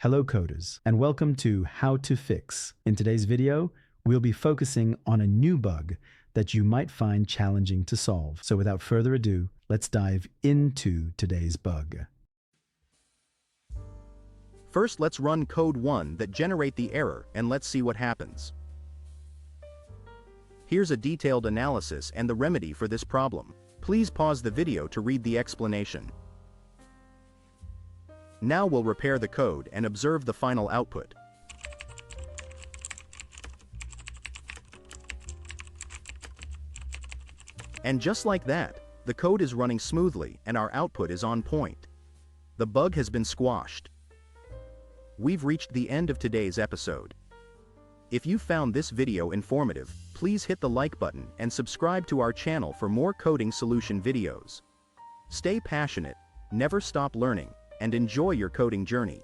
Hello coders, and welcome to How to Fix. In today's video, we'll be focusing on a new bug that you might find challenging to solve. So without further ado, let's dive into today's bug. First, let's run code 1 that generate the error and let's see what happens. Here's a detailed analysis and the remedy for this problem. Please pause the video to read the explanation. Now we'll repair the code and observe the final output. And just like that, the code is running smoothly and our output is on point. The bug has been squashed. We've reached the end of today's episode. If you found this video informative, please hit the like button and subscribe to our channel for more coding solution videos. Stay passionate, never stop learning, and enjoy your coding journey.